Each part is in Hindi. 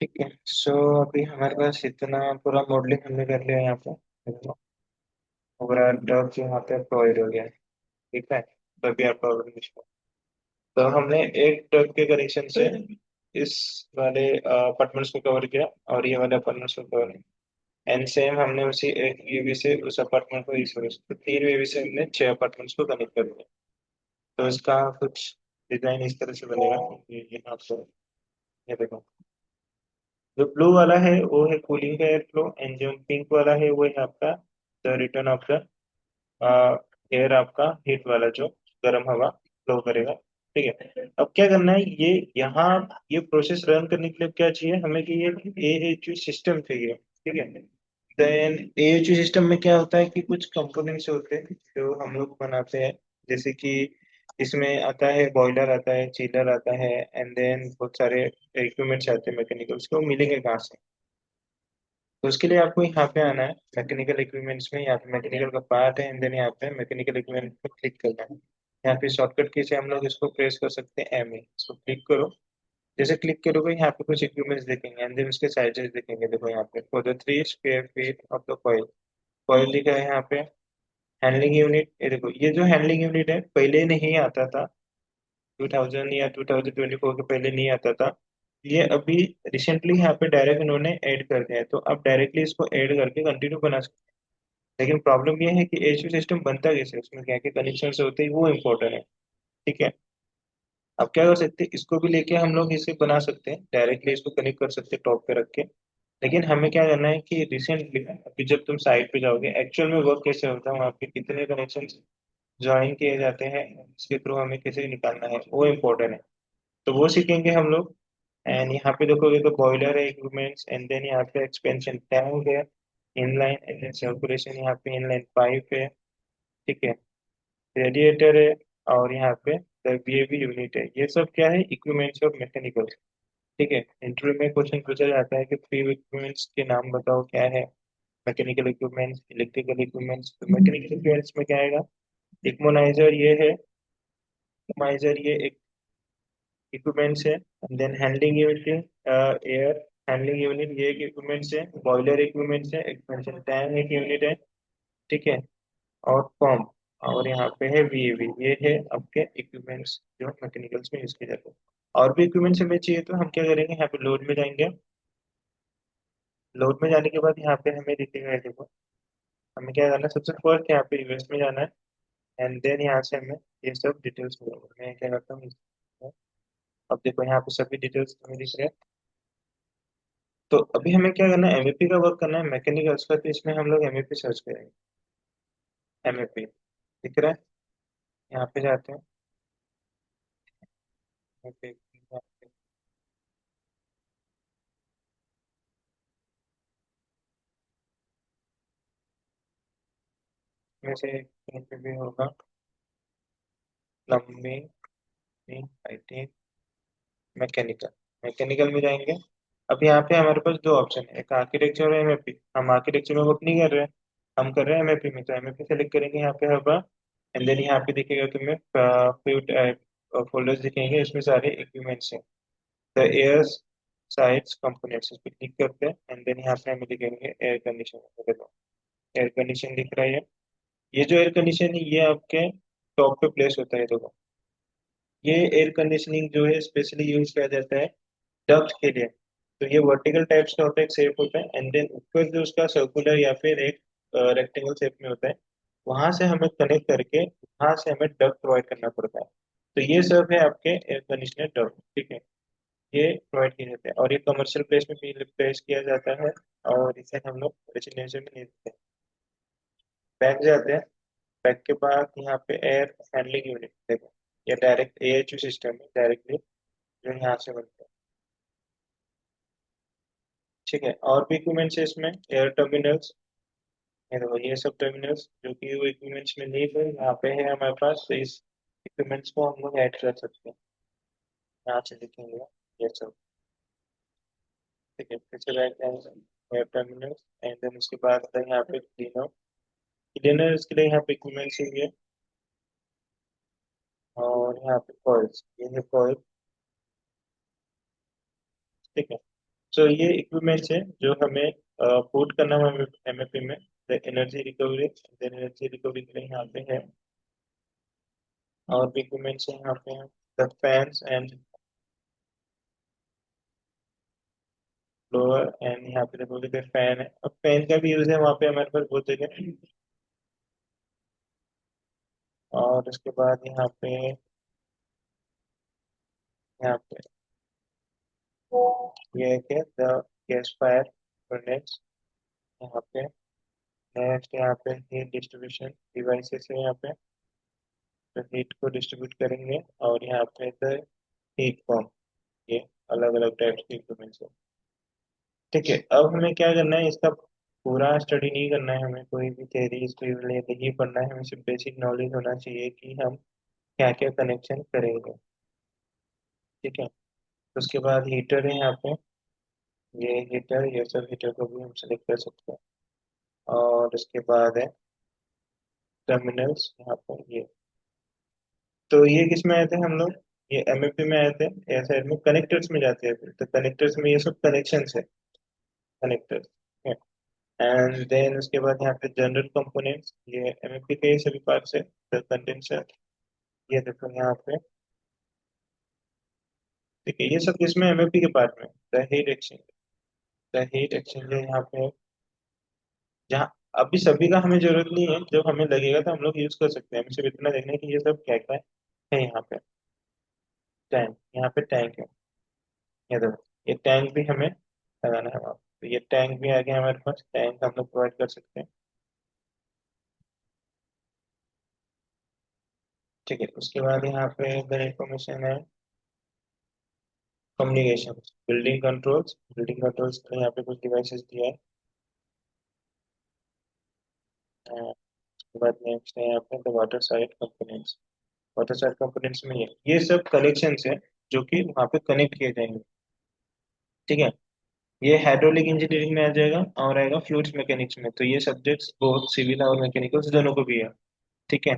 ठीक है। सो अभी हमारे पास इतना पूरा मॉडलिंग हमने कर लिया यहाँ पे। पूरा डॉग यहाँ पे प्रोवाइड हो गया है। ठीक है, तो अभी आपका ऑर्गेनाइजेशन, तो हमने एक डॉग के कनेक्शन से इस वाले अपार्टमेंट्स को कवर किया और ये वाले अपार्टमेंट्स को कवर किया। एंड सेम हमने उसी एक यूवी से उस अपार्टमेंट को इस तो तीन यूवी से हमने छह अपार्टमेंट्स को कनेक्ट कर दिया। तो इसका कुछ डिजाइन इस तरह से बनेगा। ये यहाँ पे ये देखो, जो ब्लू वाला है वो है कूलिंग का एयर फ्लो, एंड जो पिंक वाला है वो है आपका the return of the air, आपका हीट वाला जो गर्म हवा फ्लो करेगा। ठीक है, अब क्या करना है, ये यहाँ ये प्रोसेस रन करने के लिए क्या चाहिए हमें कि ये AHU सिस्टम चाहिए। ठीक है, देन AHU सिस्टम में क्या होता है कि कुछ कंपोनेंट्स होते हैं जो हम लोग बनाते हैं। जैसे कि इसमें आता है बॉयलर, आता है चिलर, आता है, एंड देन बहुत सारे इक्विपमेंट्स आते हैं मैकेनिकल्स के, वो मिलेंगे कहाँ से? तो उसके लिए आपको यहाँ पे आना है मैकेनिकल इक्विपमेंट्स में, यहाँ पे मैकेनिकल का पार्ट है, एंड देन यहाँ पे मैकेनिकल इक्विपमेंट पे क्लिक करना है। यहाँ पे शॉर्टकट की से हम लोग इसको प्रेस कर सकते हैं M, इसको क्लिक करो। जैसे क्लिक करोगे यहाँ पे कुछ इक्विपमेंट्स दिखेंगे, एंड देन उसके साइजेस दिखेंगे। देखो यहाँ पे for the 3 square feet of the coil, coil लिखा है यहाँ पे। हैंडलिंग यूनिट, ये देखो, ये जो हैंडलिंग यूनिट है पहले नहीं आता था, 2000 या 2024 के पहले नहीं आता था। ये अभी रिसेंटली यहाँ पे डायरेक्ट इन्होंने ऐड कर दिया है, तो आप डायरेक्टली इसको ऐड करके कंटिन्यू बना सकते हैं। लेकिन प्रॉब्लम ये है कि एचयू सिस्टम बनता कैसे, उसमें क्या क्या कनेक्शन होते हैं, वो इम्पोर्टेंट है। ठीक है, अब क्या कर सकते हैं, इसको भी लेके हम लोग इसे बना सकते हैं, डायरेक्टली इसको कनेक्ट कर सकते हैं टॉप पे रख के। लेकिन हमें क्या करना है कि रिसेंटली अभी जब तुम साइट पे जाओगे एक्चुअल में वर्क कैसे होता है, वहाँ पे कितने कनेक्शन ज्वाइन किए जाते हैं, इसके थ्रू हमें कैसे निकालना है, वो इम्पोर्टेंट है। तो वो सीखेंगे हम लोग। एंड यहाँ पे देखोगे तो बॉयलर है, इक्विपमेंट्स, एंड देन यहाँ पे एक्सपेंशन टैंक है, इनलाइन, एंड देन सर्कुलेशन, यहाँ पे इनलाइन पाइप है। ठीक है, रेडिएटर है, और यहाँ पे VAV यूनिट है। ये सब क्या है, इक्विपमेंट्स ऑफ मैकेनिकल। ठीक है, इंटरव्यू में क्वेश्चन पूछा जाता है कि थ्री इक्विपमेंट्स के नाम बताओ, क्या है? Mechanical equipments, electrical equipments. तो मैकेनिकल इक्विपमेंट्स में क्या आएगा, इक्वलाइजर ये है, इक्वलाइजर ये एक इक्विपमेंट्स है, and then handling unit, air handling unit ये एक इक्विपमेंट्स है, बॉयलर इक्विपमेंट्स है, एक्सपेंशन टैंक एक यूनिट है। ठीक है, और पंप, और यहाँ पे है VAV, ये है आपके इक्विपमेंट्स जो मैकेनिकल्स में यूज किए जाते हैं। और भी इक्विपमेंट्स हमें चाहिए तो हम क्या करेंगे, यहाँ पे लोड में जाएंगे। लोड में जाने के बाद यहाँ पे हमें दिखेगा, ये देखो, हमें क्या करना है, सबसे फर्स्ट यहाँ पे यूएस में जाना है, एंड देन यहाँ से हमें ये सब डिटेल्स मिलेंगे। मैं क्या करता हूँ, अब देखो यहाँ पे सभी डिटेल्स हमें दिख रहे हैं। तो अभी हमें क्या करना है, MEP का वर्क करना है मैकेनिकल्स का, तो इसमें हम लोग MEP सर्च करेंगे। MEP दिख रहा है, यहाँ पे जाते हैं। MEP में से कहीं पे भी होगा, प्लम्बिंग, लाइटिंग, मैकेनिकल, मैकेनिकल में जाएंगे। अब यहाँ पे हमारे पास दो ऑप्शन है, एक आर्किटेक्चर और MEP। हम आर्किटेक्चर में वर्क नहीं कर रहे हैं, हम कर रहे हैं MEP में, तो MEP सेलेक्ट करेंगे, यहाँ पे होगा। एंड देन यहाँ पे दिखेगा तुम्हें फ्यू फोल्डर्स दिखेंगे, इसमें सारे इक्विपमेंट्स हैं। द एयर साइड्स कंपोनेंट्स, इस पे क्लिक करते हैं, एंड देन यहाँ पे हमें दिखेंगे एयर कंडीशन। देखो, एयर कंडीशन दिख रहा है। ये जो एयर कंडीशन है ये आपके टॉप पे प्लेस होता है। देखो, ये एयर कंडीशनिंग जो है स्पेशली यूज किया जाता है डक्ट के लिए। तो ये वर्टिकल टाइप्स का होता है, एक शेप होता है, एंड देन ऊपर जो उसका सर्कुलर या फिर एक रेक्टेंगल शेप में होता है, वहां से हमें कनेक्ट करके वहां से हमें डक्ट प्रोवाइड करना पड़ता है। तो ये सब है आपके एयर कंडीशनर डक्ट। ठीक है, ये प्रोवाइड किए जाते हैं, और ये कमर्शियल प्लेस में भी प्लेस किया जाता है, और इसे हम लोग रेजिडेंशियल में नहीं देते। बैक जाते हैं, बैक के बाद यहाँ पे एयर हैंडलिंग यूनिट देखो, ये डायरेक्ट AHU सिस्टम है डायरेक्टली, जो यहाँ से बनता है। ठीक है, और भी इक्विपमेंट्स है इसमें, एयर टर्मिनल्स, ये देखो, ये सब टर्मिनल्स जो कि वो इक्विपमेंट्स में नहीं है यहाँ पे है हमारे पास, तो इस इक्विपमेंट्स को हम लोग ऐड कर सकते हैं। यहाँ से देखेंगे ये सब। ठीक है, फिर से back air terminals, and then उसके बाद आता है यहाँ पे क्लीनर। क्लीनर के लिए यहाँ पे इक्विपमेंट्स है, और यहाँ पे कॉइल्स, ये है कॉइल। ठीक है, तो ये इक्विपमेंट्स है जो हमें पुट करना है एमएपी में। The energy recovery, then energy recovery के लिए यहाँ पे है। और भी इक्विपमेंट्स है यहाँ पे, the fans and blower. And यहाँ पे देखोगे तो फैन है, अब फैन का भी यूज है वहाँ पे हमारे पास बहुत जगह। और उसके बाद यहाँ पे ये है कि द गैस फायर फर्नेस यहाँ पे। नेक्स्ट यहाँ पे हीट डिस्ट्रीब्यूशन डिवाइसेस है यहाँ पे, तो हीट को डिस्ट्रीब्यूट करेंगे। और यहाँ पे द हीट पंप, ये अलग अलग टाइप्स के इक्विपमेंट्स है। ठीक है, अब हमें क्या करना है, इसका पूरा स्टडी नहीं करना है, हमें कोई भी थ्योरी इसके लिए नहीं पढ़ना है, हमें सिर्फ बेसिक नॉलेज होना चाहिए कि हम क्या क्या कनेक्शन करेंगे। ठीक है, उसके बाद हीटर है यहाँ पे, ये हीटर, ये सब हीटर को भी हम सेलेक्ट कर सकते हैं। और उसके बाद है टर्मिनल्स यहाँ पर ये। तो ये किस में आए थे हम लोग, ये एमएपी में आए थे, या साइड में कनेक्टर्स में जाते हैं फिर, तो कनेक्टर्स में ये सब कनेक्शंस है, कनेक्टर्स। एंड देन उसके बाद यहाँ पे जनरल कंपोनेंट्स, ये एमएपी के ही सभी पार्ट्स है। द कंडेंसर, ये देखो यहाँ पे। ठीक है, ये सब किसमें, एमएपी के पार्ट में। The heat exchanger, the heat exchanger यहाँ पे, जहाँ अभी सभी का हमें जरूरत नहीं है, जब हमें लगेगा तो हम लोग यूज कर सकते हैं। हमें सिर्फ इतना देखना है कि ये सब क्या क्या है यहाँ पे। टैंक, यहाँ पे टैंक है, ये देखो, ये टैंक भी हमें लगाना है वहाँ पे। तो ये टैंक भी आ गया हमारे पास, टैंक हम लोग प्रोवाइड कर सकते हैं। ठीक है, उसके बाद यहाँ पे अगर इंफॉर्मेशन है कम्युनिकेशन, बिल्डिंग कंट्रोल्स के लिए यहाँ पे कुछ डिवाइसेस दिया है। उसके बाद नेक्स्ट है यहाँ पे the water side components. Water side components में ये सब कनेक्शंस है जो कि वहाँ पे कनेक्ट किए जाएंगे। ठीक है, ये हाइड्रोलिक इंजीनियरिंग में आ जाएगा और आएगा फ्लूइड्स मैकेनिक्स में, तो ये सब्जेक्ट्स बहुत सिविल और मैकेनिकल्स दोनों को भी है। ठीक है,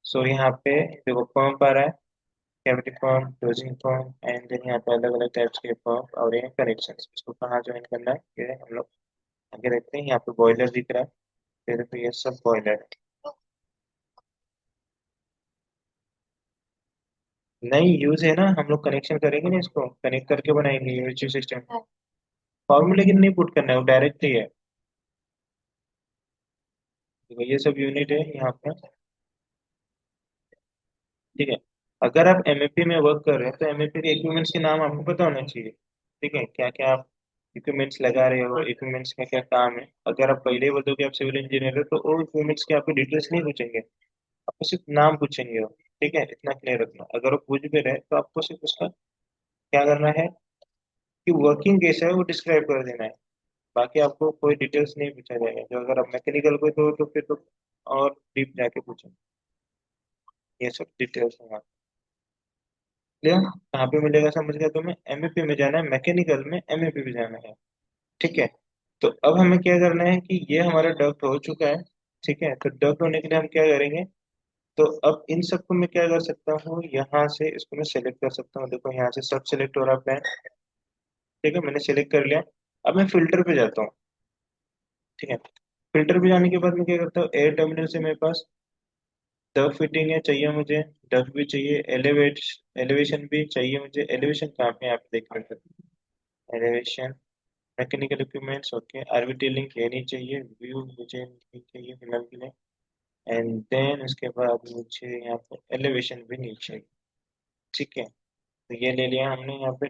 सो यहाँ पे देखो पंप आ रहा है, cavity pump, closing pump, and then यहाँ पे अलग अलग टाइप्स के पंप और ये कनेक्शन, इसको कहाँ ज्वाइन करना है ये हम लोग आगे रखते हैं। यहाँ पे बॉयलर दिख रहा है, फिर तो ये सब बॉयलर है। नहीं यूज है ना, हम लोग कनेक्शन करेंगे ना, इसको कनेक्ट करके बनाएंगे यूएचवी सिस्टम। फॉर्मूले की नहीं पुट करना है, वो डायरेक्ट ही है। तो ये सब यूनिट है यहाँ पे। ठीक है, अगर आप एमएपी में वर्क कर रहे हैं तो एमएपी के इक्विपमेंट्स के नाम आपको पता होना चाहिए। ठीक है, क्या क्या आप इक्विपमेंट्स लगा रहे हो, इक्विपमेंट्स का क्या काम है। अगर आप पहले ही बोल कि आप सिविल इंजीनियर हो तो वो इक्विपमेंट्स के आपको डिटेल्स नहीं पूछेंगे, आपको सिर्फ नाम पूछेंगे वो। ठीक है, इतना क्लियर रखना, अगर वो पूछ भी रहे तो आपको सिर्फ उसका क्या करना है कि वर्किंग कैसा है वो डिस्क्राइब कर देना है। बाकी आपको कोई डिटेल्स नहीं पूछा जाएगा, जो अगर आप मैकेनिकल को तो फिर तो और डीप जाके पूछेंगे, ये सब डिटेल्स है। क्लियर, कहाँ पे मिलेगा समझ गया तुम्हें, एमएपी में जाना है, मैकेनिकल में एमएपी में जाना है। ठीक है, तो अब हमें क्या करना है कि ये हमारा डक्ट हो चुका है। ठीक है, तो डक्ट होने के लिए हम क्या करेंगे, तो अब इन सबको मैं क्या कर सकता हूँ, यहाँ से इसको मैं सेलेक्ट कर सकता हूँ। देखो यहाँ से सब सेलेक्ट हो रहा है प्लान। ठीक है, मैंने सेलेक्ट कर लिया। अब मैं फिल्टर पे जाता हूँ। ठीक है, फिल्टर पे जाने के बाद मैं क्या करता हूँ, एयर टर्मिनल से मेरे पास डक फिटिंग है चाहिए मुझे, डक भी चाहिए, एलिवेशन भी चाहिए मुझे। एलिवेशन कहाँ पे है, आप देख रहे हैं, elevation mechanical equipments, okay. RBT link ये नहीं चाहिए, व्यू मुझे नहीं चाहिए फिलहाल के लिए। एंड देन उसके बाद मुझे यहाँ पे एलिवेशन भी नहीं चाहिए। ठीक है, तो ये ले लिया हमने यहाँ पे,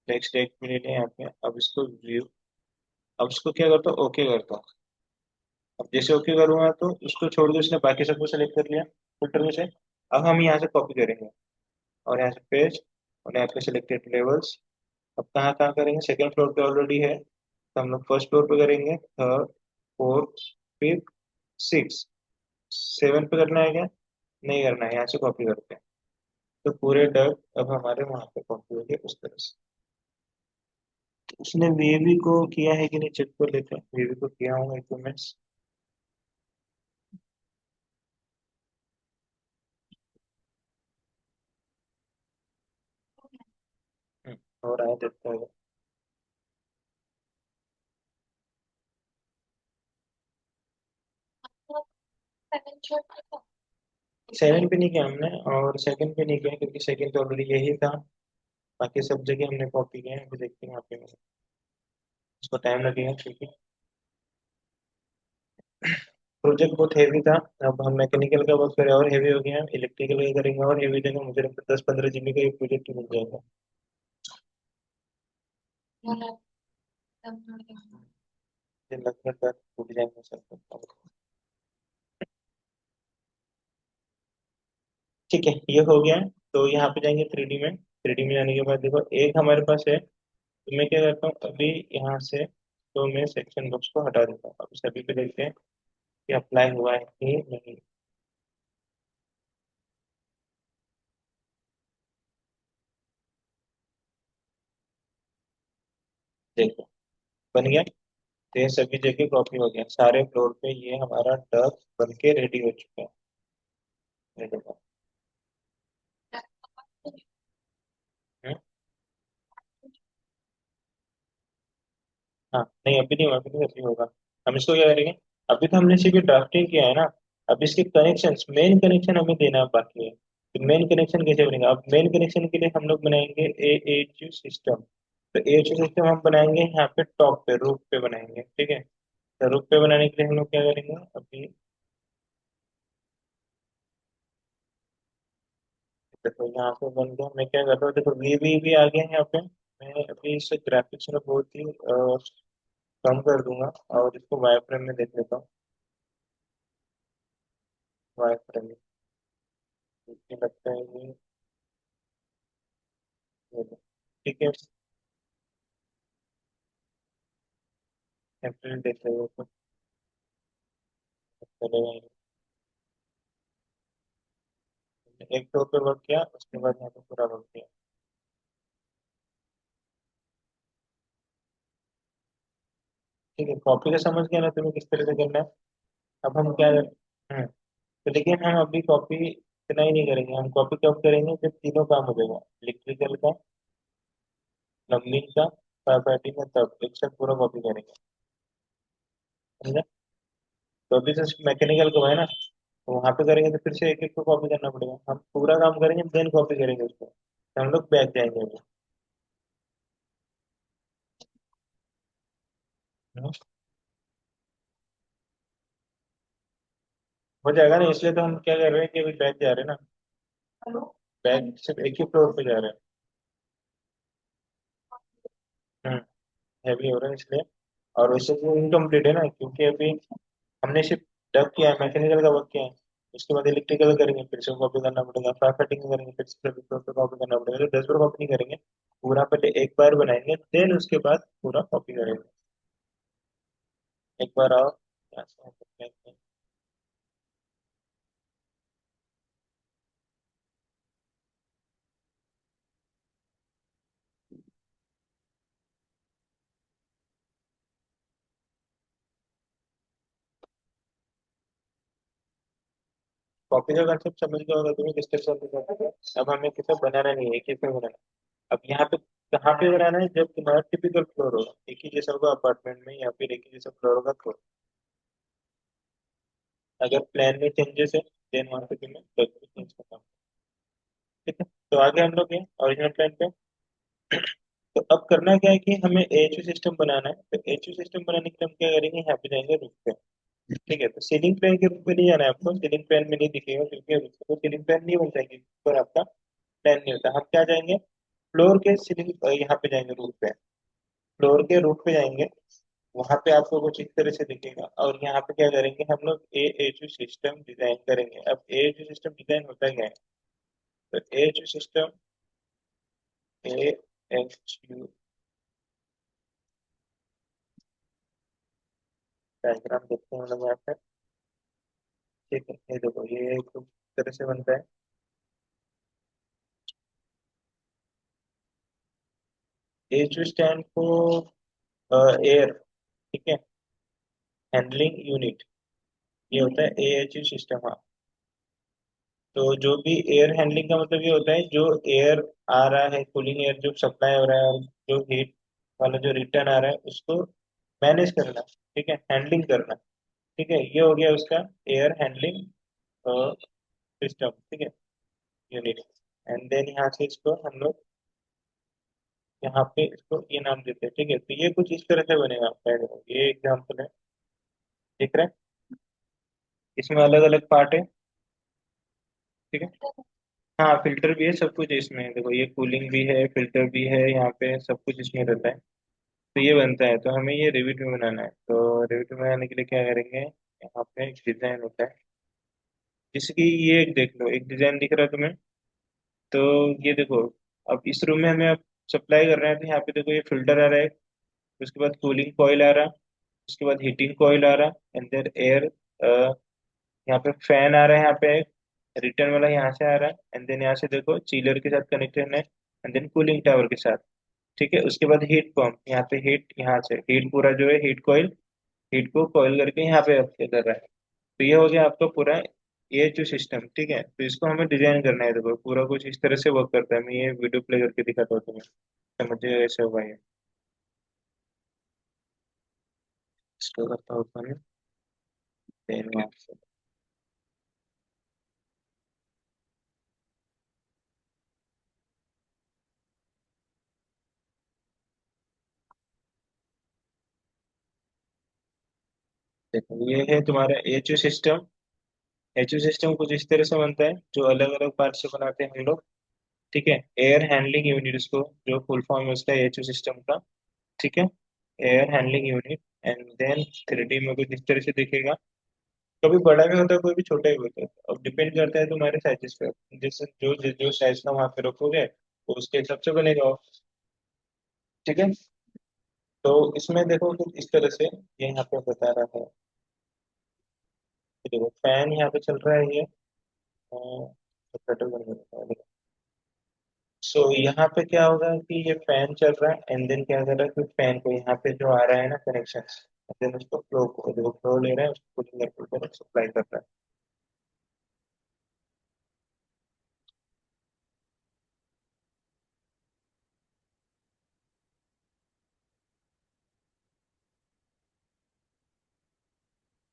टेक्स्ट टैग भी ले लिया यहाँ पे। अब इसको व्यू, अब इसको क्या करता हूँ, ओके करता हूँ। अब जैसे ओके करूँगा तो उसको छोड़ के उसने बाकी सबको सेलेक्ट कर लिया फिल्टर में से। अब हम यहाँ से कॉपी करेंगे और यहाँ से पेज, और यहाँ पे सिलेक्टेड लेवल्स। अब कहाँ कहाँ करेंगे, सेकंड फ्लोर पे ऑलरेडी है तो हम लोग फर्स्ट फ्लोर पे करेंगे, third, fourth, fifth, six, seven पे करना है क्या, नहीं करना है, यहाँ से कॉपी करते हैं। तो पूरे डग अब हमारे वहां पे कॉपी हो गए उस तरह से। उसने वीवी को किया है कि नहीं चेक कर लेते हैं, वीवी को किया होगा इक्विपमेंट्स। हो रहा है, देखते हैं। सेवन पे नहीं किया हमने, और सेकंड पे नहीं किया क्योंकि सेकंड तो ऑलरेडी यही था। बाकी सब जगह हमने कॉपी किया है, अभी देखते हैं यहाँ पे उसको टाइम लगेगा क्योंकि प्रोजेक्ट बहुत हैवी था। अब हम मैकेनिकल का वर्क करें और हैवी हो गया, इलेक्ट्रिकल का करेंगे और हैवी देगा, मुझे लगता है 10-15 GB का एक प्रोजेक्ट मिल जाएगा। मुझे लगता है सर टूट जाएंगे सर। ठीक है, ये हो गया। तो यहाँ पे जाएंगे 3D में। 3D में जाने के बाद देखो एक हमारे पास है, तो मैं क्या करता हूँ अभी यहाँ से, तो मैं सेक्शन बॉक्स को हटा देता हूँ। अब सभी पे देखते हैं कि अप्लाई हुआ है कि नहीं। देखो बन गया। तो ये सभी जगह कॉपी हो गया, सारे फ्लोर पे ये हमारा डक बन के रेडी हो चुका है। ये देखो। हम्म, हाँ नहीं अभी नहीं हुआ, अभी नहीं, अभी होगा। हम इसको क्या करेंगे, अभी तो हमने सिर्फ ड्राफ्टिंग किया है ना। अब इसके कनेक्शन, मेन कनेक्शन हमें देना बाकी है। तो मेन कनेक्शन कैसे बनेगा, अब मेन कनेक्शन के लिए हम लोग बनाएंगे ए एच यू सिस्टम। तो ए एच यू सिस्टम हम बनाएंगे यहाँ पे टॉप पे, रूफ पे बनाएंगे, ठीक है। तो रूफ पे बनाने के लिए हम लोग क्या करेंगे अभी, देखो यहाँ पे बन गया। मैं क्या कर रहा हूँ, देखो वी वी भी आ गया है यहाँ पे। मैं अभी इस ग्राफिक्स में बहुत ही कम कर दूंगा और इसको वाई फ्रेम में देख लेता हूँ। वाई फ्रेम में मुझे लगता है ये लो। ठीक है, अप्रैल देख लेंगे तो चलेगा ही। एक दो पे वर्क किया, उसके बाद यहाँ पे पूरा वर्क किया। ठीक है, कॉपी का समझ गया ना तुम्हें किस तरह से करना है। अब हम क्या हम्म तो देखिए हम अभी कॉपी इतना ही नहीं करेंगे, हम कॉपी कब करेंगे जब तीनों काम हो जाएगा, इलेक्ट्रिकल का, प्लम्बिंग का, फायर फाइटिंग का, तब एक साथ पूरा कॉपी करेंगे। समझा। तो अभी से मैकेनिकल का है ना, तो वहां पे करेंगे तो फिर से एक एक को कॉपी करना पड़ेगा, हम पूरा काम करेंगे देन कॉपी करेंगे उसको, तो हम लोग बैठ जाएंगे अभी। हम्म, हो जाएगा ना, इसलिए तो हम क्या कर रहे हैं कि अभी बैठ जा रहे हैं ना। बैठ सिर्फ एक ही फ्लोर पे जा रहे हैं। हैवी हो रहा है इसलिए। और वैसे तो इनकम्प्लीट है ना, क्योंकि अभी हमने सिर्फ डब किया है, मैकेनिकल का वर्क किया है। उसके बाद इलेक्ट्रिकल करेंगे, फिर से कॉपी करना पड़ेगा, फायर फिटिंग करेंगे, फिर से सभी फ्लोर पे कॉपी करना पड़ेगा। तो 10 बार कॉपी नहीं करेंगे, पूरा पहले एक बार बनाएंगे देन उसके बाद पूरा कॉपी करेंगे। एक बार आओ यहाँ से हम लोग कहते हैं, कॉपी का कंसेप्ट समझ गया होगा तुम्हें किस तरह से करना है। अब हमें कितना बनाना नहीं है, एक ही पे बनाना है। अब यहाँ पे कहाँ पे बनाना है, जब तुम्हारा टिपिकल फ्लोर होगा एक ही जैसा होगा अपार्टमेंट में, या फिर एक ही जैसा फ्लोर होगा तो। अगर प्लान में चेंजेस है देन वहां पे तुम्हें चेंज करना होगा। ठीक है, तो आगे हम लोग हैं ओरिजिनल प्लान पे। तो अब करना क्या है कि हमें एएचयू सिस्टम बनाना है। तो एएचयू सिस्टम बनाने के लिए हम क्या करेंगे, यहाँ पे जाएंगे रूफ पे। ठीक है, तो सीलिंग फैन के रूप में नहीं जाना है आपको, सीलिंग फैन में नहीं दिखेगा क्योंकि रूफ पे तो सीलिंग फैन नहीं बन जाएगी, पर आपका प्लान नहीं होता। हम क्या जाएंगे, फ्लोर के सीलिंग, यहाँ पे जाएंगे रूफ पे, फ्लोर के रूफ पे जाएंगे। वहां पे आपको कुछ इस तरह से दिखेगा, और यहाँ पे क्या करेंगे हम लोग A H U system design करेंगे। अब A H U system design होता क्या है, तो A H U system, A H U diagram देखते हैं हम लोग यहाँ पे। ठीक है, ये देखो ये कुछ तरह से बनता है। ए एच यू स्टैंड को एयर, ठीक है, हैंडलिंग यूनिट, ये होता है ए एच यू सिस्टम। हाँ, तो जो भी एयर हैंडलिंग का मतलब ये होता है, जो एयर आ रहा है, कूलिंग एयर जो सप्लाई हो रहा है, और जो हीट वाला जो रिटर्न आ रहा है उसको मैनेज करना, ठीक है, हैंडलिंग करना। ठीक है, ये हो गया उसका एयर हैंडलिंग सिस्टम, ठीक है, यूनिट। एंड देन यहाँ से इसको हम लोग यहाँ पे इसको ये नाम देते हैं, ठीक है। तो ये कुछ इस तरह से बनेगा आपका, देखो ये एग्जाम्पल है, दिख रहा है, इसमें अलग अलग पार्ट है, ठीक है। हाँ, फिल्टर भी है, सब कुछ है इसमें, देखो ये कूलिंग भी है, फिल्टर भी है, यहाँ पे सब कुछ इसमें रहता है। तो ये बनता है, तो हमें ये रिविट में बनाना है, तो रिविट में बनाने के लिए क्या करेंगे, यहाँ पे एक डिजाइन होता है, जिसकी ये एक देख लो, एक डिजाइन दिख रहा है तुम्हें। तो ये देखो, अब इस रूम में हमें अब सप्लाई कर रहे हैं, तो यहाँ पे देखो ये फिल्टर आ रहा है, उसके बाद कूलिंग कॉइल आ रहा है, उसके बाद हीटिंग कॉइल आ रहा है, एंड देन एयर, यहाँ पे फैन आ रहा है, यहाँ पे एक रिटर्न वाला यहाँ से आ रहा है, एंड देन यहाँ से देखो चिलर के साथ कनेक्टेड है, एंड देन कूलिंग टावर के साथ, ठीक है। उसके बाद हीट पंप, यहाँ पे हीट, यहाँ से हीट पूरा जो है हीट कॉइल, हीट को कॉइल करके यहाँ पे अप्लाई कर रहा है। तो ये हो गया आपका पूरा ये जो सिस्टम, ठीक है। तो इसको हमें डिजाइन करना है, देखो पूरा कुछ इस तरह से वर्क करता है, मैं ये वीडियो प्ले करके दिखाता हूँ तुम्हें, समझिए ऐसे होगा ये। इसको करता हूँ मैंने, then वहाँ से देखो ये है तुम्हारा एचयू सिस्टम। एचयू सिस्टम कुछ इस तरह से बनता है, जो अलग अलग पार्ट से बनाते हैं हम लोग, ठीक है। एयर हैंडलिंग यूनिट उसको, जो फुल फॉर्म है उसका एचयू सिस्टम का, ठीक है, air handling unit. And then 3D में कुछ इस तरह से दिखेगा, कभी बड़ा भी होता है, कोई भी छोटा भी होता है, अब डिपेंड करता है तुम्हारे साइजेस पे, जैसे जो जो साइज का वहां पे रखोगे तो उसके हिसाब से बनेगा वो, ठीक है। तो इसमें देखो कुछ इस तरह से ये यहाँ पे बता रहा है, कि देखो फैन यहाँ पे चल रहा है ये, पेट्रोल बन रहा है। सो यहाँ पे क्या होगा कि ये फैन चल रहा है, एंड देन क्या कर रहा है कि फैन को यहाँ पे जो आ रहा है ना कनेक्शन, देन उसको फ्लो को देखो, फ्लो ले रहा है, उसको कूलिंग कर सप्लाई कर रहा है,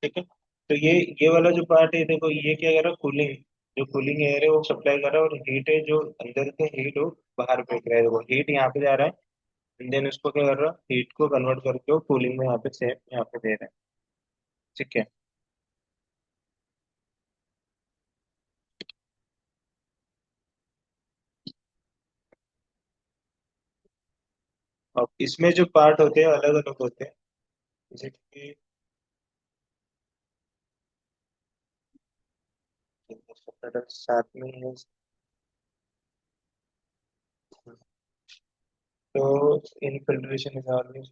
ठीक है। तो ये वाला जो पार्ट है, देखो ये क्या कर रहा है, कूलिंग, जो कूलिंग एयर है वो सप्लाई कर रहा है, और हीट है जो अंदर से हीट हो बाहर फेंक रहा है, देखो हीट यहाँ पे जा रहा है, देन उसको क्या कर रहा है, हीट को कन्वर्ट करके वो कूलिंग में यहाँ पे सेम यहाँ पे दे रहा है, ठीक है। अब इसमें जो पार्ट होते हैं अलग अलग होते हैं, जैसे कि प्रोडक्ट साथ में ही है। तो इनफिल्ट्रेशन इज ऑलवेज,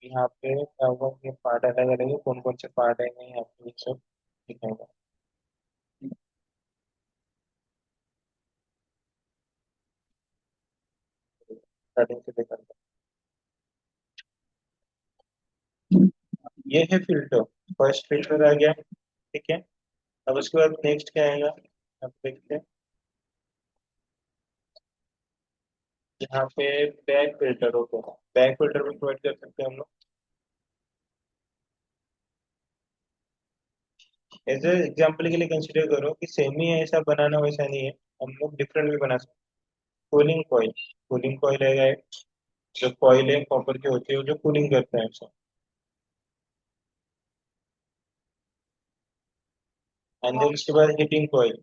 यहाँ पे क्या होगा, ये पार्ट अलग अलग है, कौन कौन से पार्ट आएंगे यहाँ पे ये सब दिखाएगा, स्टार्टिंग से देखा था। ये है फिल्टर, फर्स्ट फिल्टर आ गया, ठीक है। अब उसके बाद नेक्स्ट क्या आएगा, अब देखते हैं, यहाँ पे बैक फिल्टर होता है, बैक फिल्टर भी प्रोवाइड कर सकते हैं हम लोग। एज ए एग्जाम्पल के लिए कंसिडर करो कि सेम ही है, ऐसा बनाना वैसा नहीं है, हम लोग डिफरेंट भी बना सकते हैं। कूलिंग कॉइल रहेगा एक, जो कॉइल है कॉपर की होती है, जो कूलिंग करता है उसे, एंड देन उसके बाद हीटिंग कॉइल,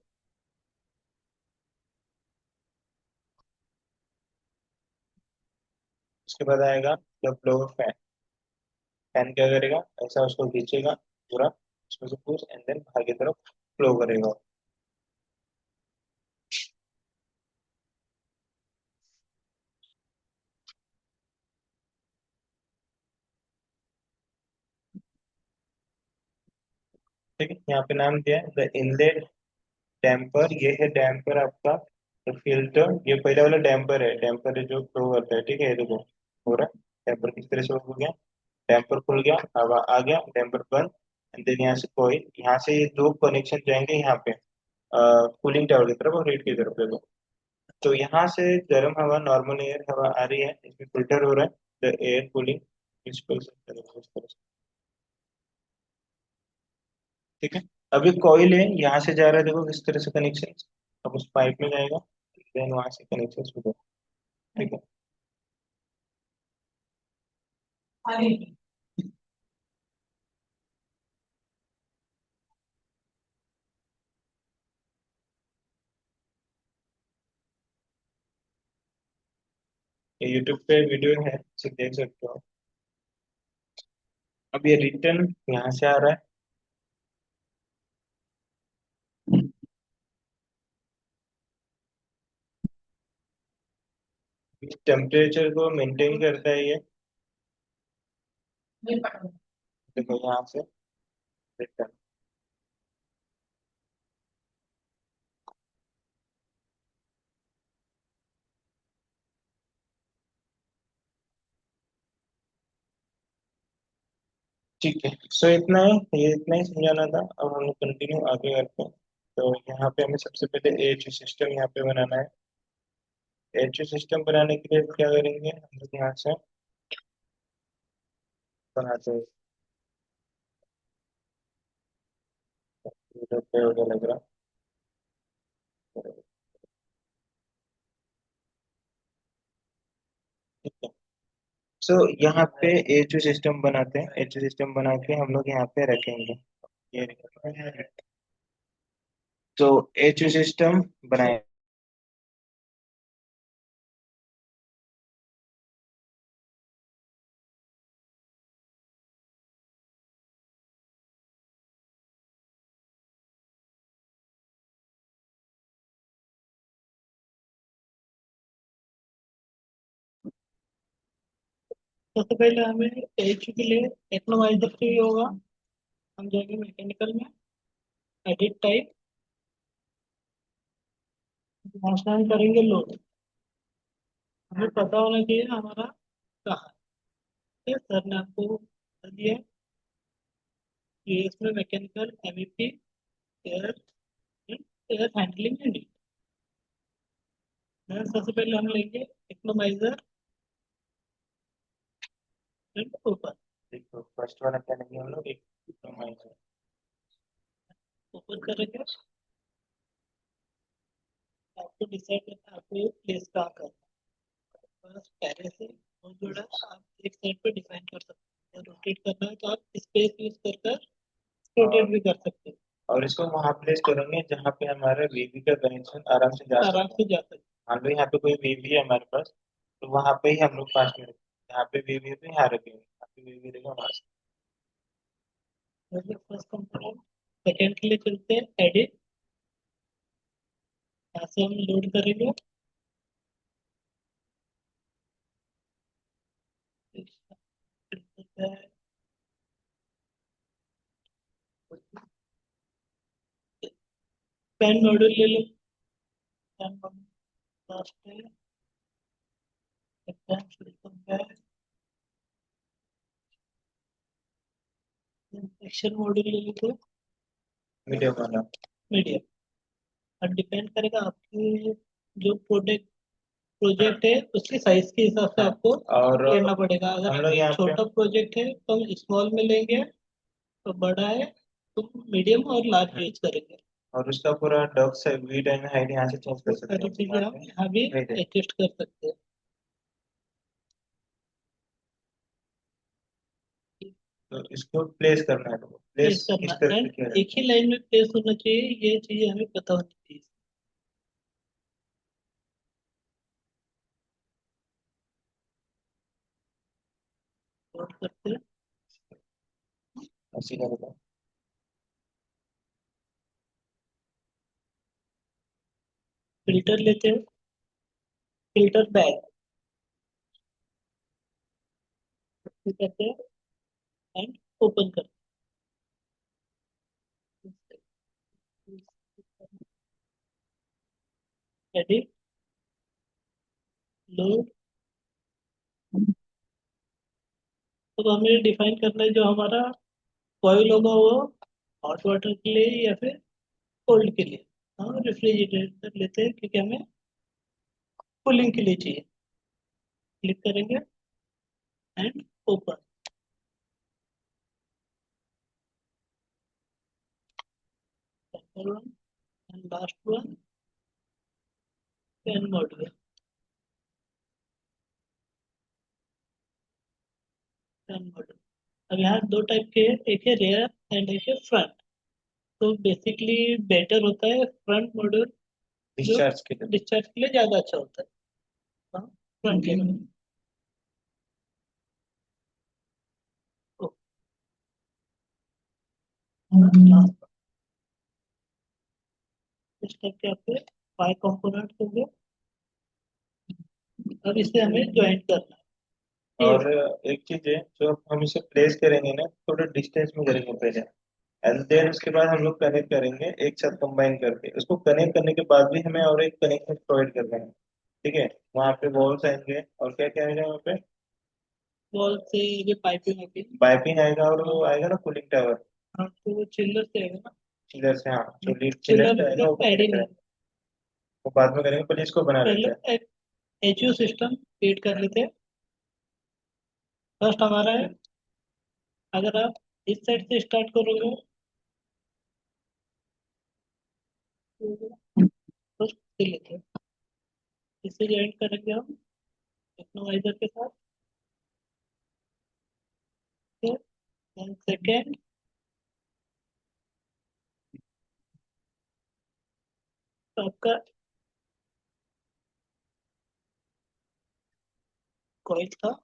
उसके बाद आएगा द ब्लोअर फैन। फैन क्या करेगा, ऐसा उसको खींचेगा पूरा, उसमें से कुछ, एंड देन बाहर की तरफ फ्लो करेगा, ठीक है। यहाँ पे नाम दिया है द इनलेट डैम्पर, ये है डैम्पर आपका, तो फिल्टर ये पहले वाला डैम्पर है, डैम्पर है जो फ्लो करता है, ठीक है, ये देखो हो रहा है, डैम्पर किस तरह से हो गया, डैम्पर खुल गया, हवा आ गया, डैम्पर बंद, एंड देन यहाँ से कोई, यहाँ से ये दो कनेक्शन जाएंगे यहाँ पे कूलिंग टावर की तरफ और हेड की तरफ, देखो। तो यहाँ से गर्म हवा, नॉर्मल एयर हवा आ रही है, इसमें फिल्टर हो रहा है, द एयर कूलिंग प्रिंसिपल से। ठीक है। अभी कॉइल है, यहाँ से जा रहा है, देखो किस तरह से कनेक्शन। अब उस पाइप में जाएगा, देन वहां से कनेक्शन शुरू। ठीक है। ये यूट्यूब पे वीडियो है, इसे देख सकते हो। अब ये रिटर्न यहाँ से आ रहा है। टेम्परेचर को मेंटेन करता है ये। देखो यहाँ से रिटर्न। ठीक है, सो इतना है, ये इतना ही समझाना था। अब हम लोग कंटिन्यू आगे करते हैं। तो यहाँ पे हमें सबसे पहले एच सिस्टम यहाँ पे बनाना है। एच सिस्टम बनाने के लिए क्या करेंगे, हम लोग यहाँ से बनाते हैं। यूट्यूब पे होगा लग रहा। ठीक है। सो यहाँ पे एच सिस्टम बनाते हैं, एच सिस्टम बना के हम लोग यहाँ पे रखेंगे। ये तो एच सिस्टम बनाए। सबसे पहले हमें एच के लिए टेक्नोमाइजर चाहिए होगा। हम जाएंगे मैकेनिकल में, एडिट टाइप, वहाँ से हम करेंगे लोड। हमें पता होना चाहिए हमारा कहाँ है। सर ने आपको बता दिया है कि इसमें mechanical, MEP, air, air handling and सबसे पहले हम लेंगे टेक्नोमाइजर एंड ओपन। देखो फर्स्ट वाला क्या लेंगे हम लोग, एक ओपन करेंगे, आपको डिसाइड करना है आपको प्लेस कहाँ करना है। बस पहले से बहुत जोड़ा आप एक साइड पे डिफाइन कर सकते हैं। रोटेट करना है तो आप स्पेस यूज कर कर रोटेट भी कर सकते हैं। और इसको वहां प्लेस करेंगे जहाँ पे हमारा वीवी का कनेक्शन आराम से जा आराम सकता है। से जा सकते हैं। मान लो यहाँ पे कोई वीवी है हमारे पास, तो वहां पे ही हम लोग पास में रखेंगे। यहाँ पे वीवी है तो यहाँ रखेंगे, यहाँ पे वीवी रहेगा वहां से। First component. सेकेंड के लिए चलते हैं एडिट। यहाँ से हम लोड करेंगे। पेन मॉड्यूल ले लो। पेन मॉड्यूल लास्ट है, एक्शन मॉड्यूल ले लो। मीडियम वाला। मीडियम। और डिपेंड करेगा आपकी जो प्रोजेक्ट है उसके साइज के हिसाब से हाँ। आपको और लेना पड़ेगा। हम अगर लोग यहाँ पे, छोटा प्रोजेक्ट है तो हम स्मॉल में लेंगे, तो बड़ा है तो मीडियम और लार्ज यूज करेंगे। और उसका पूरा डॉग से वीड एंड हाइट यहाँ से चेंज कर वो सकते सारी हैं चीजें यहाँ हम पे। यहाँ भी नहीं दे। एडजस्ट कर सकते हैं। तो इसको प्लेस करना है, तो प्लेस प्लेस करना किस तरह एंड से किया एक जाता ही लाइन में प्लेस होना चाहिए, ये चीजें हमें पता होनी चाहिए। नोट करते हैं। है, ऐसे करेगा। फिल्टर लेते हैं, फिल्टर बैग करते हैं एंड ओपन करते हैं। Edit, load. तो हमें डिफाइन करना है जो हमारा कॉइल होगा वो हॉट वाटर के लिए या फिर कोल्ड के लिए। हम रेफ्रिजरेटर लेते हैं क्योंकि हमें कूलिंग के लिए चाहिए। क्लिक करेंगे and open. one and last one fan module, fan module। अब यहाँ दो टाइप के हैं, एक है रेयर एंड एक है फ्रंट। तो बेसिकली बेटर होता है फ्रंट मॉड्यूल, जो डिस्चार्ज के लिए। डिस्चार्ज के लिए ज्यादा अच्छा होता है। फ्रंट के लिए। तो इस टाइप के आपके 5 कंपोनेंट होंगे। अब इसे हमें ज्वाइन करना है। और ठीक एक चीज है, जो हम इसे प्लेस करेंगे ना, थोड़ा डिस्टेंस में करेंगे पहले, एंड देन उसके बाद हम लोग कनेक्ट करेंगे एक साथ कंबाइन करके। उसको कनेक्ट करने के बाद भी हमें और एक कनेक्शन प्रोवाइड करना है। ठीक है, वहाँ पे वॉल्स आएंगे और क्या क्या आएगा वहाँ पे? वॉल से ये पाइपिंग होगी। पाइपिंग आएगा, और वो आएगा ना कूलिंग टावर। हाँ, तो वो चिल्लर से आएगा ना। चिलर से, हाँ, जो लीड चिलर चिल्लर से आएगा वो मतलब पहले ऐड ही नहीं। करेंगे। वो बाद में करेंगे, पहले इसको बना पहले लेते हैं। एक एचयू सिस्टम क्रिएट कर लेते हैं। फर्स्ट हमारा है, अगर आप इस साइड से स्टार्ट करोगे तो फर्स्ट से लेते हैं, इसे ज्वाइन करेंगे हम टेक्नोवाइजर के साथ। सेकेंड तो आपका कॉइल था,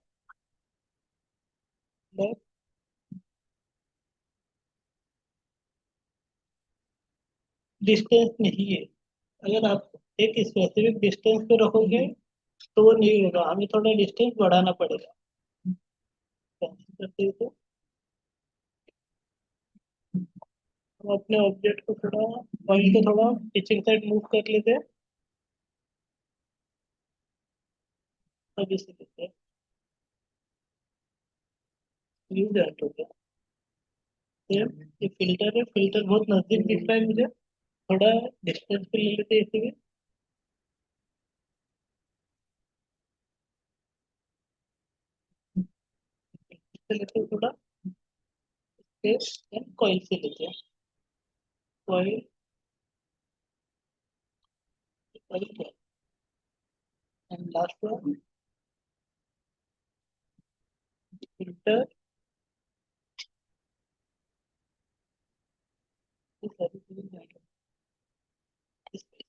डिस्टेंस नहीं है। अगर आप एक स्पेसिफिक डिस्टेंस पे रखोगे तो वो नहीं होगा, हमें थोड़ा डिस्टेंस बढ़ाना पड़ेगा। कैंसिल करते हैं तो हम अपने ऑब्जेक्ट को थोड़ा पॉइंट को थोड़ा पिचिंग साइड मूव कर लेते हैं। अब इसे लेते हैं, व्यू जनरेट हो गया। फिर ये फिल्टर है, फिल्टर बहुत नजदीक दिख रहा है मुझे, थोड़ा डिस्टेंस पे ले लेते हैं इसे भी। इससे लेते हैं थोड़ा, फिर कॉइल से लेते हैं। Coil, coil and last one filter. ये सारी चीजें जाएंगी इस पे।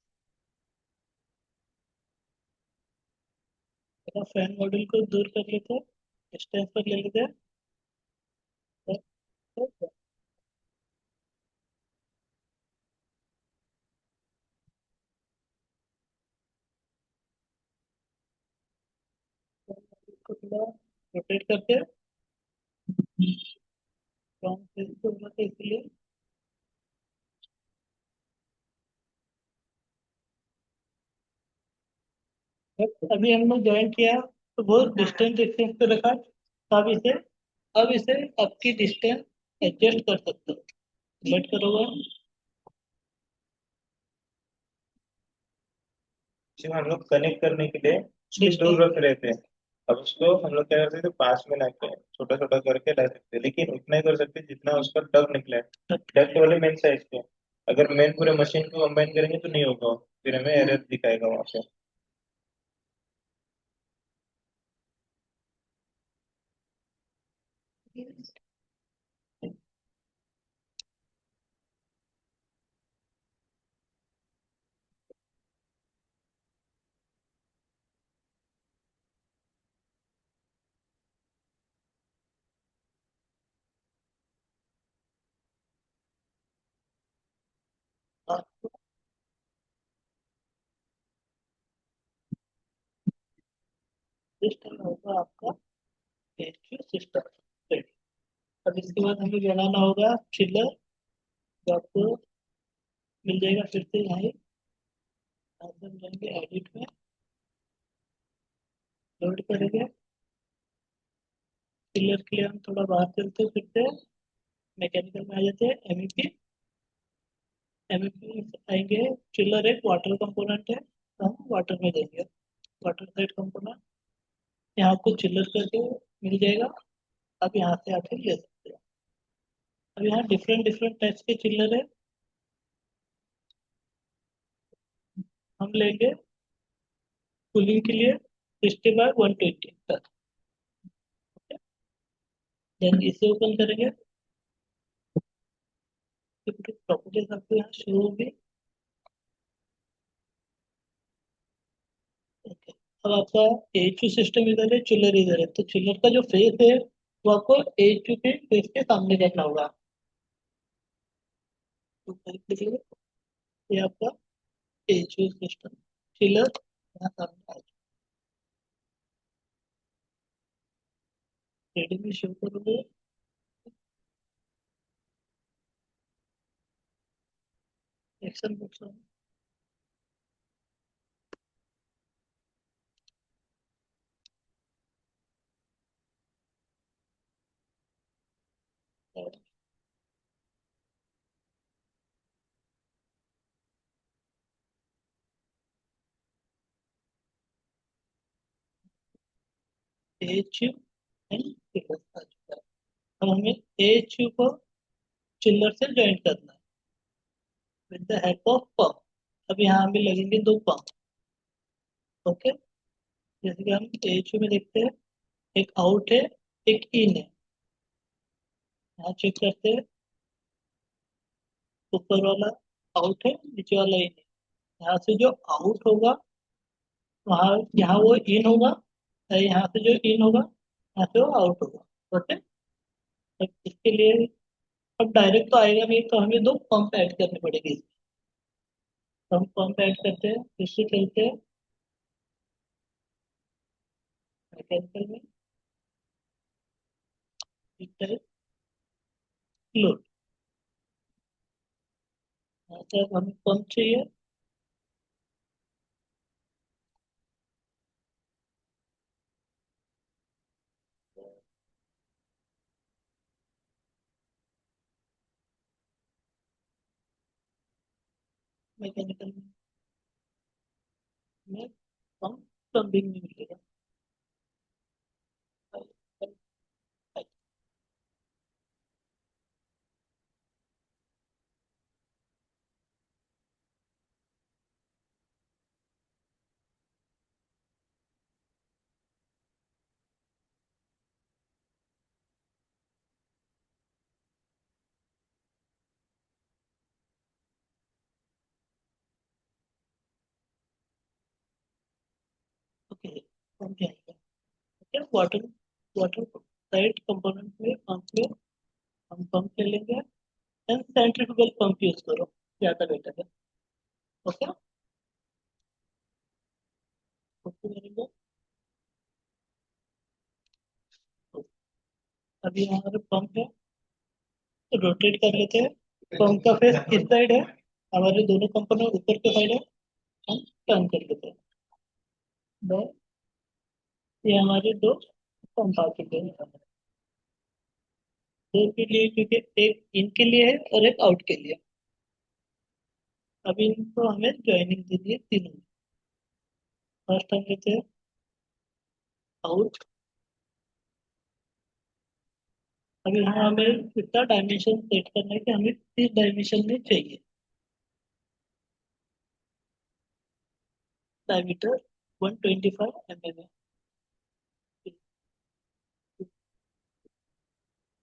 फैन मॉड्यूल को दूर कर लेते हैं, डिस्टेंस पर ले लेते हैं। इसको थोड़ा रोटेट करते हैं, फ्रॉम फेस को होना है इसलिए। अभी हमने ज्वाइन किया तो बहुत डिस्टेंस डिस्टेंस पे रखा, तो अब इसे आपकी डिस्टेंस एडजस्ट कर सकते हो। सेलेक्ट करोगे, जिसे हम लोग कनेक्ट करने के लिए उसको डिस्टेंस दूर रख रहे थे। अब उसको हम लोग क्या करते थे, पास में लाके छोटा छोटा करके ला सकते, लेकिन उतना ही कर सकते जितना उसका डग निकला है। डग वाले मेन साइज के। अगर मेन पूरे मशीन को कंबाइन करेंगे तो नहीं होगा, फिर हमें एरर दिखाएगा वहां पे। सिस्टम होगा आपका सिस्टम। अब इसके बाद हमें बनाना होगा चिल्लर, जो आपको मिल जाएगा फिर से यहाँ ही। यहाँ से हम जाएंगे एडिट में, लोड करेंगे। चिल्लर के लिए हम थोड़ा बाहर चलते हैं, फिर से मैकेनिकल में आ जाते हैं, एमईपी। एमईपी आएंगे, चिल्लर एक वाटर कंपोनेंट है तो हम वाटर में देंगे, वाटर साइड कंपोनेंट। यहाँ आपको चिल्लर करके मिल जाएगा, आप यहाँ से आके ले सकते हो। अब यहाँ डिफरेंट डिफरेंट टाइप्स के चिल्लर है। हम लेंगे कूलिंग के लिए 60/120 तक। देन इसे ओपन करेंगे, प्रॉपर्टीज आपको यहाँ शुरू होगी। ओके, अब आपका एच यू सिस्टम इधर है, चिलर इधर है, तो चिलर का जो फेस है वो आपको एच यू के फेस के सामने करना होगा। तो देखिए, ये आपका एच यू सिस्टम, चिलर यहाँ सामने आ जाए, रेडी में शो करोगे। Action box H U and chiller आ चुका है। अब हमें एच यू को चिलर से ज्वाइन करना है with the help of pump. अब यहाँ हमें लगेंगे दो पंप। ओके, जैसे कि हम एच यू में देखते हैं, एक आउट है, एक इन है। यहाँ चेक करते हैं, ऊपर वाला आउट है, नीचे वाला इन है। यहाँ से जो आउट होगा वहाँ, यहाँ वो इन होगा, और यहाँ से जो इन होगा यहाँ से वो आउट होगा। ओके, अब इसके लिए, अब डायरेक्ट तो आएगा नहीं, तो हमें दो पंप ऐड करने पड़ेंगे इसमें। तो हम पंप ऐड करते हैं, इससे चलते हैं मैकेनिकल में, फ्लूइड। यहाँ से अब हमें पंप चाहिए। मैकेनिकल में पंप प्लम्बिंग में मिलेगा। ओके, पंप जाएगा। Okay, water water side component में पंप में हम पंप ले लेंगे, एंड सेंट्रीफ्यूगल पंप यूज करो, ज़्यादा बेटर है। ओके, ओके करेंगे। तो अभी हमारे पंप है, तो रोटेट कर लेते हैं। पंप का फेस किस साइड है, हमारे दोनों कंपोनेंट ऊपर के साइड है, हम टर्न कर लेते हैं। बस, ये हमारे दो पंप आ चुके हैं, दो के लिए, क्योंकि एक इन के लिए है और एक आउट के लिए। अभी इनको हमें ज्वाइनिंग देनी है तीनों। फर्स्ट हम लेते हैं आउट। अब यहाँ हमें इतना डायमेंशन सेट करना है कि हमें इस डायमेंशन में चाहिए। डायमीटर 125 mm है।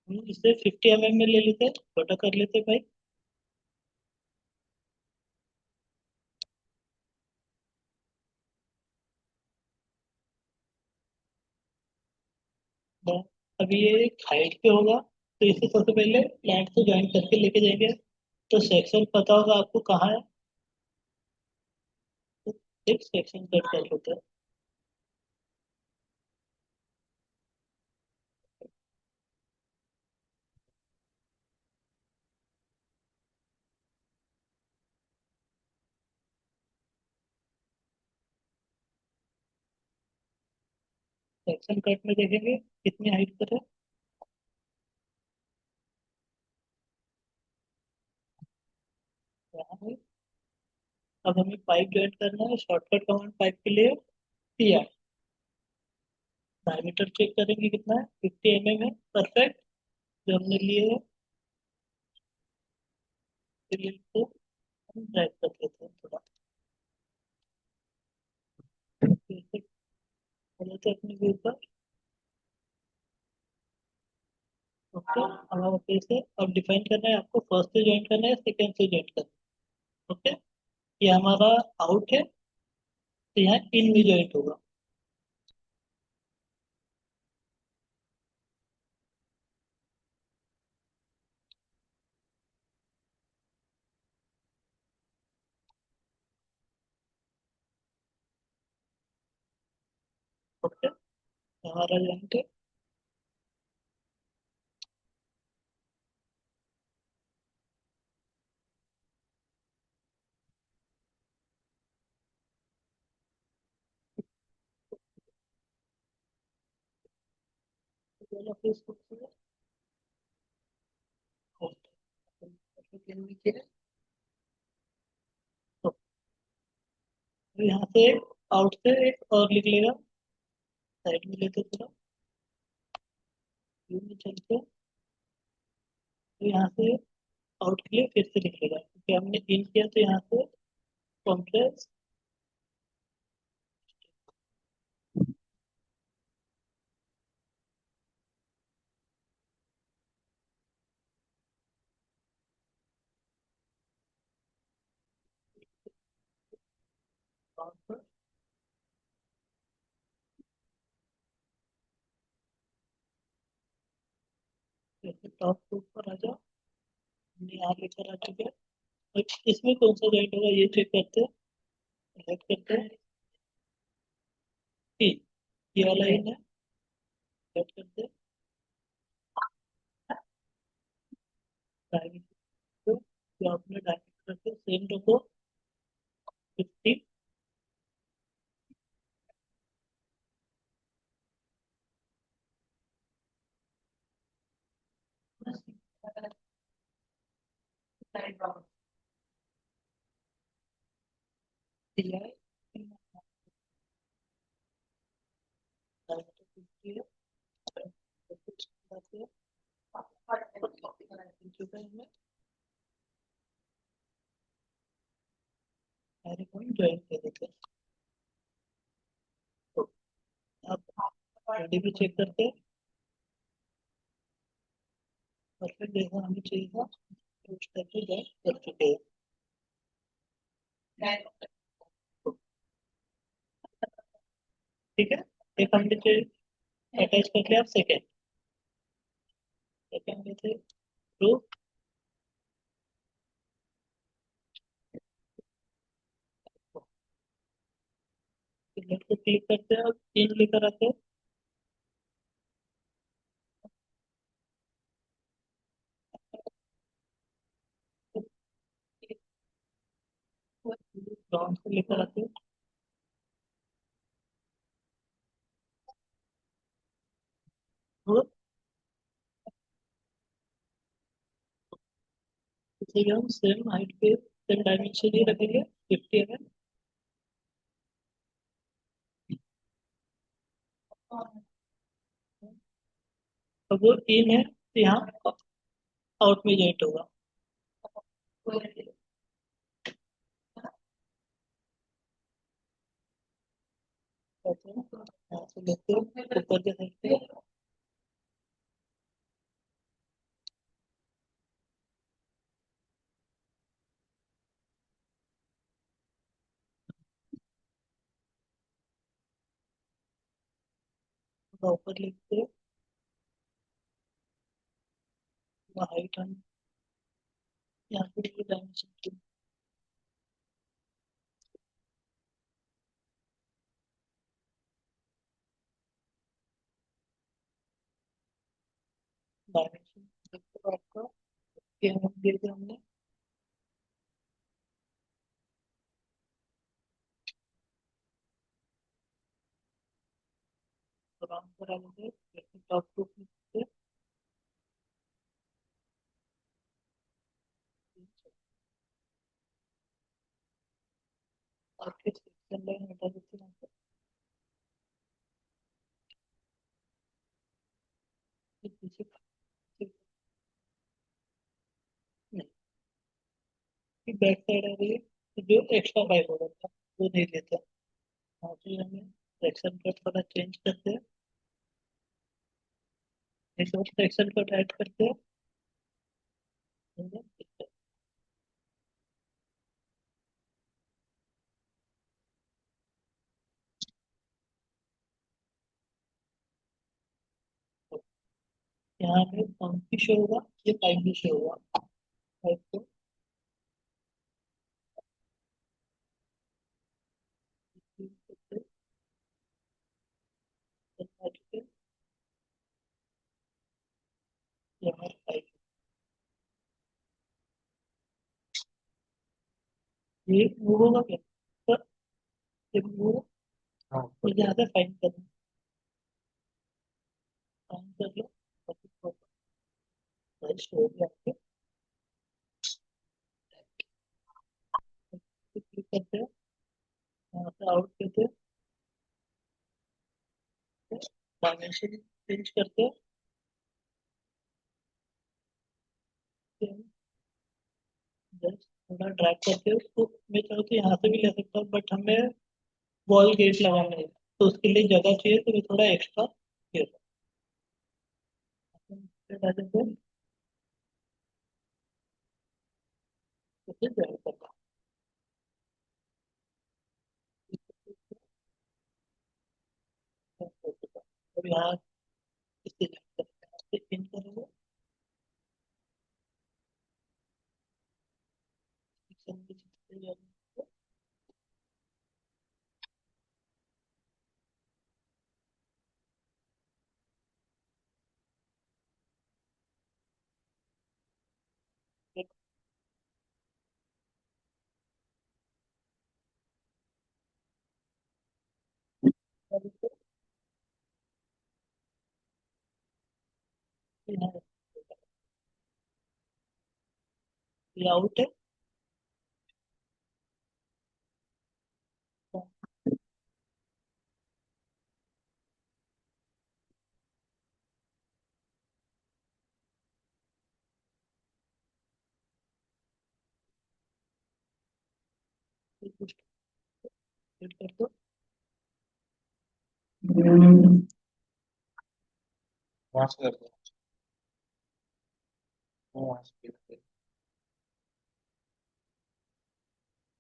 हम इसे 50 mm में ले लेते हैं, छोटा कर लेते हैं भाई। बस, अभी ये हाइट पे होगा, तो इसे सबसे पहले प्लांट से ज्वाइन करके लेके जाएंगे। तो सेक्शन पता होगा आपको कहाँ है, तो एक सेक्शन कट कर लेते हैं। सेक्शन कट में देखेंगे कितनी हाइट पर है। यहाँ है। अब हमें पाइप ज्वाइन करना है, शॉर्टकट कमांड पाइप के लिए पी आर। डायमीटर चेक करेंगे कितना है, 50 mm है, परफेक्ट। जो हमने लिए है, फिर इसको हम ड्रैग कर लेते हैं थोड़ा। फिर से आ जाते हैं अपने व्यू पर। ओके, अब आप फिर से अब डिफाइन करना है आपको, फर्स्ट से ज्वाइन करना है, सेकंड से ज्वाइन करना है। ओके, ये हमारा आउट है, तो यहाँ इन में ज्वाइन होगा। ओके, हमारा ज्वाइन है। दोनों फेस खूबसूरत। नीचे है। तो यहाँ से आउट से एक और लिख लेगा, साइड में लेते थोड़ा, व्यू में चलते। तो यहाँ से आउट के लिए फिर से लिख लेगा, क्योंकि हमने इन किया तो यहाँ से कॉम्प्लेक्स टॉप के ऊपर आ जाओ। हमने यहाँ लेकर आ चुके हैं। और इसमें कौन सा जॉइंट होगा ये चेक करते हैं, सेलेक्ट करते हैं। ठीक, ये वाला इन है, सेलेक्ट करते हैं। डायरेक्ट को जो आपने डायरेक्ट करके सेम रखो 50। ज्वाइन कर देते हैं। तो आप बॉडी भी चेक करते हैं, परफेक्ट जैसा हमें चाहिए था उस टाइप से ज्वाइन कर चुके हैं। तो ठीक है, एक हमने अटैच कर लिया। आप सेकेंड सेकेंड में थे टू, लेफ्ट को क्लिक करते हैं और इन लेकर आते हैं। ग्राउंड से लेकर आते हैं। और इसे भी हम सेम हाइट पे सेम डायमेंशन ही रखेंगे, 50 mm। अब वो इन है तो यहाँ आउट में जॉइंट होगा। कहते हैं यहाँ से लेते हैं ऊपर के साइड पे थोड़ा ऊपर लेते हैं। हाइट हम यहाँ पे डायमेंशन डायमेंशन आपका दे दिया हमने। आराम पर आ जाते टॉप टू पे आपके सिलेक्शन लाइन हटा देते हैं यहाँ पे। फिर पीछे फिर नहीं, बैक साइड आ रही है, तो जो एक्स्ट्रा पाइप हो जाता है वो नहीं लेता। हाँ, तो हमें सेक्शन कट थोड़ा चेंज करते हैं, एक और सेक्शन कट ऐड करते हैं, यहाँ पे पंक्ति शो होगा, ये पाइप भी शो होगा। पाइप को यहाँ पाइप, ये मूव होगा क्या? पर ये मूव, हाँ तो ऊपर यहाँ जाएगा। से फाइन कर लो, फाइन कर लो, रजिस्टर हो गया आपके। क्लिक करते हैं, यहाँ से आउट करते हैं, डायमेंशन चेंज करते हैं, जस्ट थोड़ा ड्रैग करते हैं उसको। मैं चाहूँ तो यहाँ से भी ले सकता हूँ, बट हमें वॉल गेट लगाना है, तो उसके लिए जगह चाहिए, तो मैं थोड़ा एक्स्ट्रा डाल देते हैं, उसे ज्वाइन करना है। अब यहाँ इससे ज्वाइन करना है, पिन करेंगे, सेक्शन के जितने भी ये आउट है, तो कुछ कर दो। वहाँ से कर दो, वहाँ से click करो।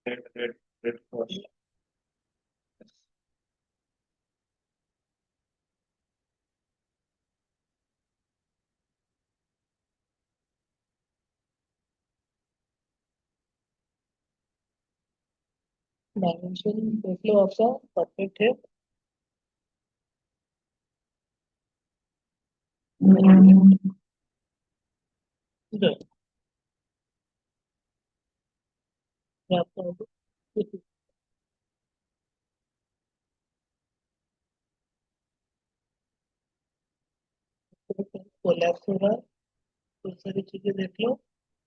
Red red red cross. Dimension देख लो आपका परफेक्ट है। इधर मैं आपको कोलैप्स हो रहा है, बहुत सारी चीजें देख लो,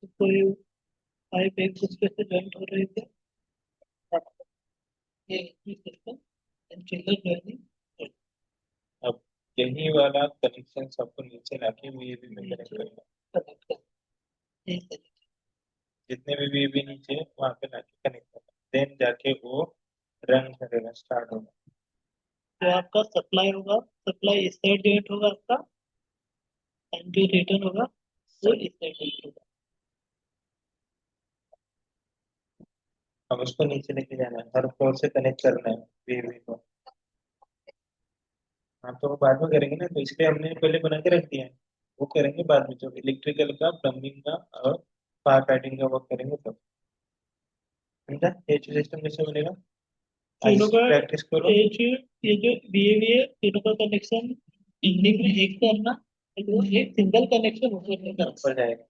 तो कोई पाइप एक दूसरे से जॉइंट हो रही थी, ये सिस्टम एंड चिल्लर जॉइनिंग अब यही वाला कनेक्शन सबको नीचे लाके वीएबी में कनेक्ट नीचे करना। कनेक्ट कर, ये सही। जितने भी वीएबी नीचे हैं, वहाँ पे लाके कनेक्ट करना, देन जाके वो रन करेगा, स्टार्ट होगा। जो आपका सप्लाई होगा, सप्लाई इस साइड जॉइंट होगा आपका, एंड जो रिटर्न होगा वो इस साइड जॉइंट होगा। अब उसको नीचे लेके जाना है, हर फ्लोर से कनेक्ट करना है वीएबी को। हाँ तो वो बाद में करेंगे ना, तो इसलिए हमने पहले बना के रख दिया है। वो करेंगे बाद में, जो इलेक्ट्रिकल का, प्लम्बिंग का और फायर फाइटिंग का वर्क करेंगे तब। समझा एच सिस्टम कैसे बनेगा? आज तीनों इसकी का प्रैक्टिस करो। एज, ये जो बीएवी है, तीनों का कनेक्शन इवनिंग में एक करना, जो एक सिंगल कनेक्शन होकर नहीं करना, ऊपर जाएगा,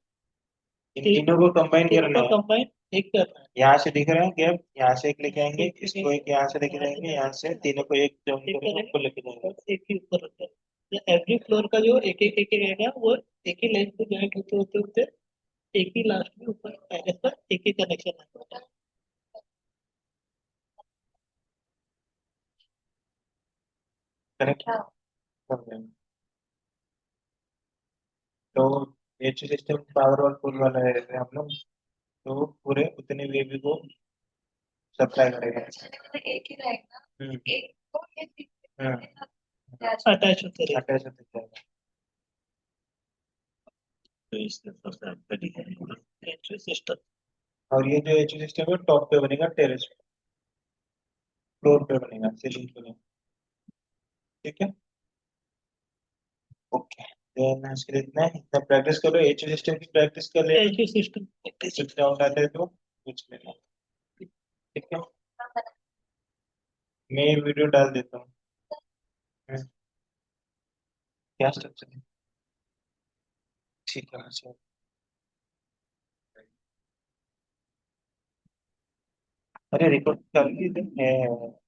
इन तीन तीनों को कंबाइन तीनों करना का है। कंबाइन एक करना है। यहाँ से दिख रहा है गैप, यहाँ से एक लेके आएंगे, एक इसको एक यहाँ से लेके यहाँ से जाएंगे, यहाँ से तीनों को एक जॉइन एक करके करें, ऊपर लेके जाएंगे। बस एक ही ऊपर रखते हैं। एवरी फ्लोर का जो एक एक रहेगा, वो एक ही लाइन पे ज्वाइंट होते होते होते एक ही लास्ट में ऊपर पैलेस पर एक ही कनेक्शन आता है। करेक्ट कर देंगे। तो एच सिस्टम पावर और फुल वाला है हम लोग, तो पूरे उतने वेवी को सप्लाई करेगा। एक ही रहेगा। हम्म। अटैच होते रहे। अटैच होते जाएगा। तो इससे सबसे आपका डिजाइन एंट्री सिस्टम। और ये जो एच सिस्टम है टॉप पे बनेगा, टेरेस पे, फ्लोर पे बनेगा, सीलिंग पे नहीं। ठीक है। ओके, देन इसके लिए इतना है, इतना प्रैक्टिस करो, एच सिस्टम की प्रैक्टिस कर लेना। Entry system. कुछ डाउट आते तो पूछ लेना। ठीक है, मैं ये वीडियो डाल देता हूँ। हम्म, क्या स्ट्रक्चर है? ठीक है, अच्छा। अरे रिकॉर्ड कर ली है।